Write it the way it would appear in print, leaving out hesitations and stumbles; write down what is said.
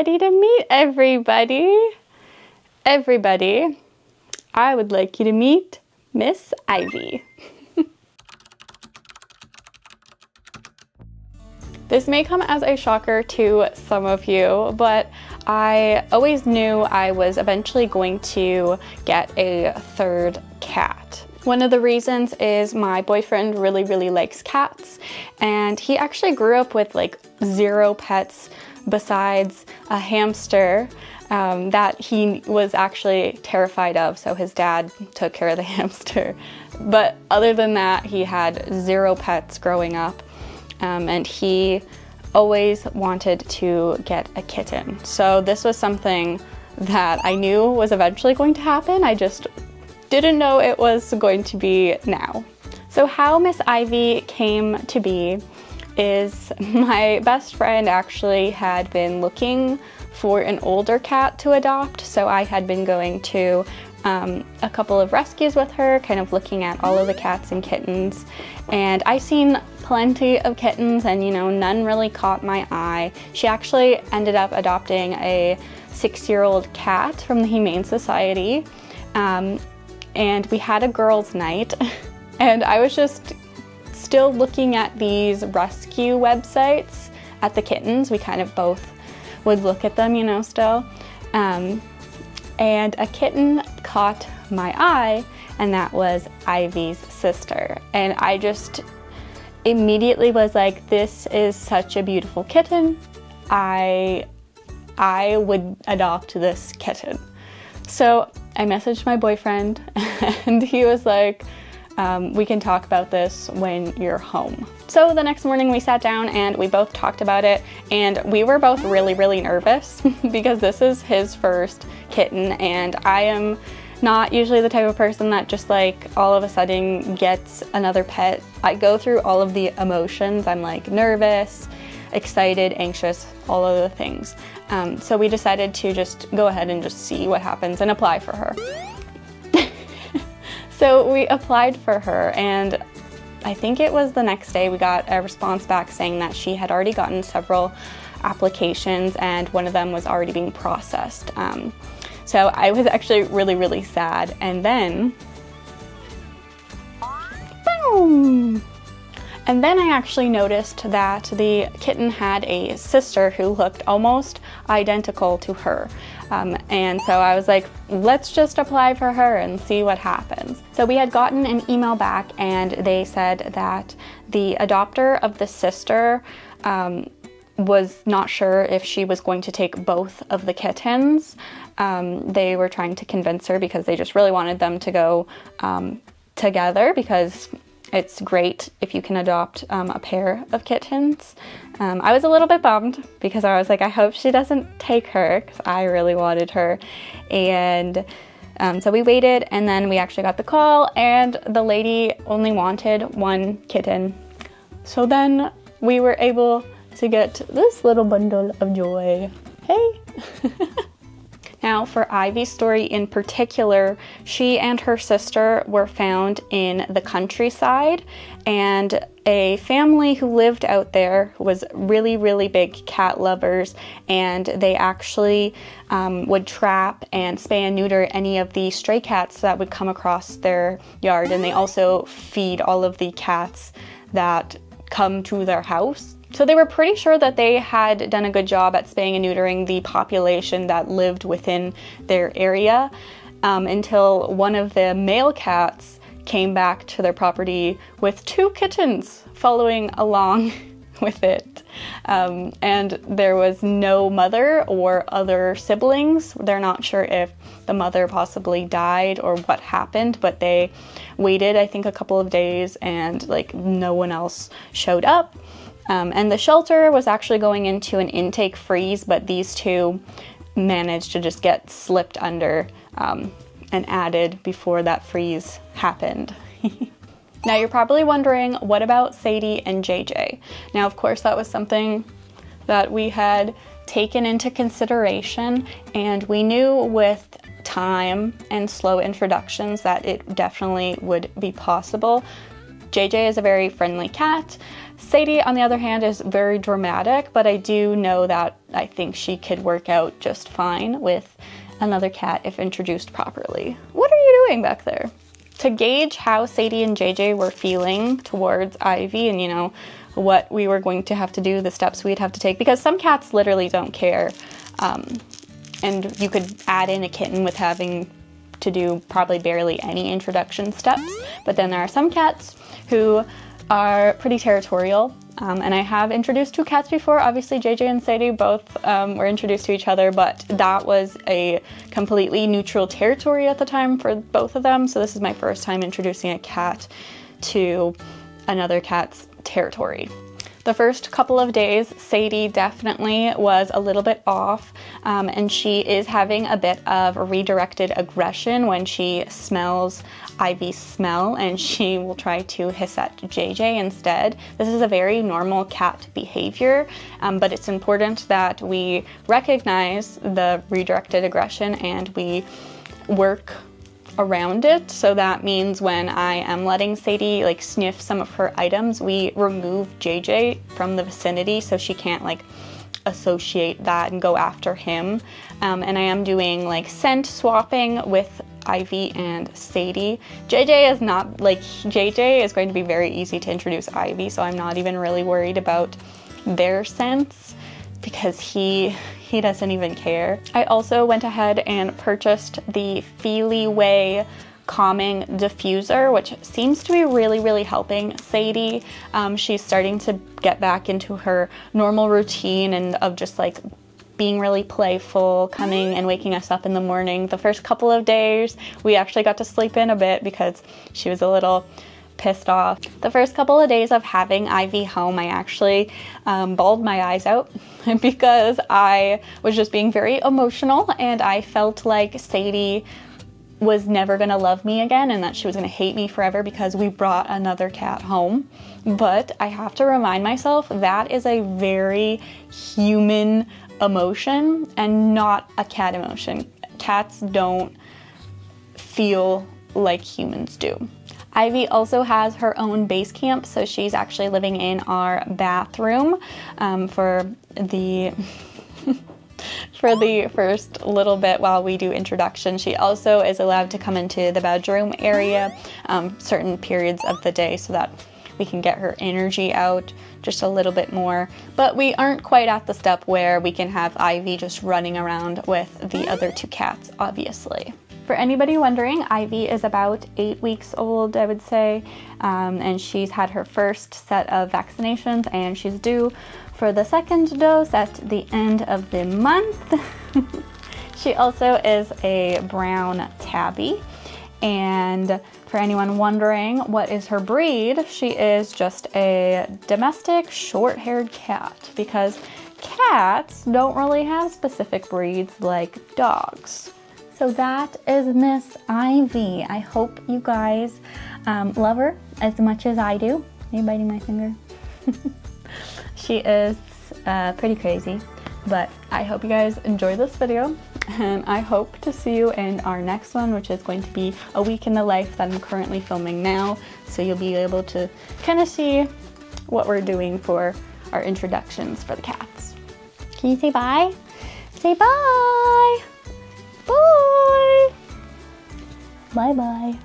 ready to meet everybody. Everybody, I would like you to meet Miss Ivy. This may come as a shocker to some of you, but I always knew I was eventually going to get a third cat. One of the reasons is my boyfriend really likes cats, and he actually grew up with like 0 pets besides a hamster that he was actually terrified of, so his dad took care of the hamster. But other than that, he had 0 pets growing up. And he always wanted to get a kitten. So this was something that I knew was eventually going to happen. I just didn't know it was going to be now. So how Miss Ivy came to be is my best friend actually had been looking for an older cat to adopt. So I had been going to a couple of rescues with her, kind of looking at all of the cats and kittens. And I've seen plenty of kittens and, none really caught my eye. She actually ended up adopting a 6-year-old cat from the Humane Society. And we had a girls' night and I was just still looking at these rescue websites at the kittens. We kind of both would look at them, still. And a kitten caught my eye, and that was Ivy's sister. And I just immediately was like, this is such a beautiful kitten. I would adopt this kitten. So I messaged my boyfriend and he was like, we can talk about this when you're home. So the next morning we sat down and we both talked about it, and we were both really nervous because this is his first kitten, and I am not usually the type of person that just like all of a sudden gets another pet. I go through all of the emotions. I'm like nervous, excited, anxious, all of the things. So we decided to just go ahead and just see what happens and apply for her. So we applied for her, and I think it was the next day we got a response back saying that she had already gotten several applications and one of them was already being processed. So I was actually really sad. And then, boom! And then I actually noticed that the kitten had a sister who looked almost identical to her. And so I was like, let's just apply for her and see what happens. So we had gotten an email back and they said that the adopter of the sister was not sure if she was going to take both of the kittens. They were trying to convince her because they just really wanted them to go together, because it's great if you can adopt a pair of kittens. I was a little bit bummed because I was like, I hope she doesn't take her, because I really wanted her. And so we waited, and then we actually got the call, and the lady only wanted 1 kitten. So then we were able to get this little bundle of joy. Hey! Now, for Ivy's story in particular, she and her sister were found in the countryside, and a family who lived out there was really big cat lovers, and they actually would trap and spay and neuter any of the stray cats that would come across their yard, and they also feed all of the cats that come to their house. So they were pretty sure that they had done a good job at spaying and neutering the population that lived within their area, until one of the male cats came back to their property with 2 kittens following along with it. And there was no mother or other siblings. They're not sure if the mother possibly died or what happened, but they waited, I think, a couple of days and like no one else showed up. And the shelter was actually going into an intake freeze, but these 2 managed to just get slipped under and added before that freeze happened. Now you're probably wondering, what about Sadie and JJ? Now, of course, that was something that we had taken into consideration, and we knew with time and slow introductions that it definitely would be possible. JJ is a very friendly cat. Sadie, on the other hand, is very dramatic, but I do know that I think she could work out just fine with another cat if introduced properly. What are you doing back there? To gauge how Sadie and JJ were feeling towards Ivy and, you know, what we were going to have to do, the steps we'd have to take, because some cats literally don't care. And you could add in a kitten with having to do probably barely any introduction steps. But then there are some cats who are pretty territorial. And I have introduced 2 cats before. Obviously, JJ and Sadie both were introduced to each other, but that was a completely neutral territory at the time for both of them. So this is my first time introducing a cat to another cat's territory. The first couple of days, Sadie definitely was a little bit off, and she is having a bit of redirected aggression when she smells Ivy's smell, and she will try to hiss at JJ instead. This is a very normal cat behavior, but it's important that we recognize the redirected aggression and we work around it. So that means when I am letting Sadie like sniff some of her items, we remove JJ from the vicinity so she can't like associate that and go after him. And I am doing like scent swapping with Ivy and Sadie. JJ is not like, JJ is going to be very easy to introduce Ivy, so I'm not even really worried about their scents because he doesn't even care. I also went ahead and purchased the Feely Way calming diffuser, which seems to be really helping Sadie. She's starting to get back into her normal routine and of just like being really playful, coming and waking us up in the morning. The first couple of days, we actually got to sleep in a bit because she was a little pissed off. The first couple of days of having Ivy home, I actually bawled my eyes out because I was just being very emotional and I felt like Sadie was never gonna love me again and that she was gonna hate me forever because we brought another cat home. But I have to remind myself that is a very human emotion and not a cat emotion. Cats don't feel like humans do. Ivy also has her own base camp, so she's actually living in our bathroom for the for the first little bit while we do introduction. She also is allowed to come into the bedroom area certain periods of the day so that we can get her energy out just a little bit more. But we aren't quite at the step where we can have Ivy just running around with the other 2 cats, obviously. For anybody wondering, Ivy is about 8 weeks old, I would say, and she's had her first set of vaccinations and she's due for the 2nd dose at the end of the month. She also is a brown tabby, and for anyone wondering what is her breed, she is just a domestic short-haired cat because cats don't really have specific breeds like dogs. So that is Miss Ivy. I hope you guys love her as much as I do. Are you biting my finger? She is pretty crazy, but I hope you guys enjoy this video and I hope to see you in our next one, which is going to be a week in the life that I'm currently filming now. So you'll be able to kind of see what we're doing for our introductions for the cats. Can you say bye? Say bye! Bye! Bye-bye.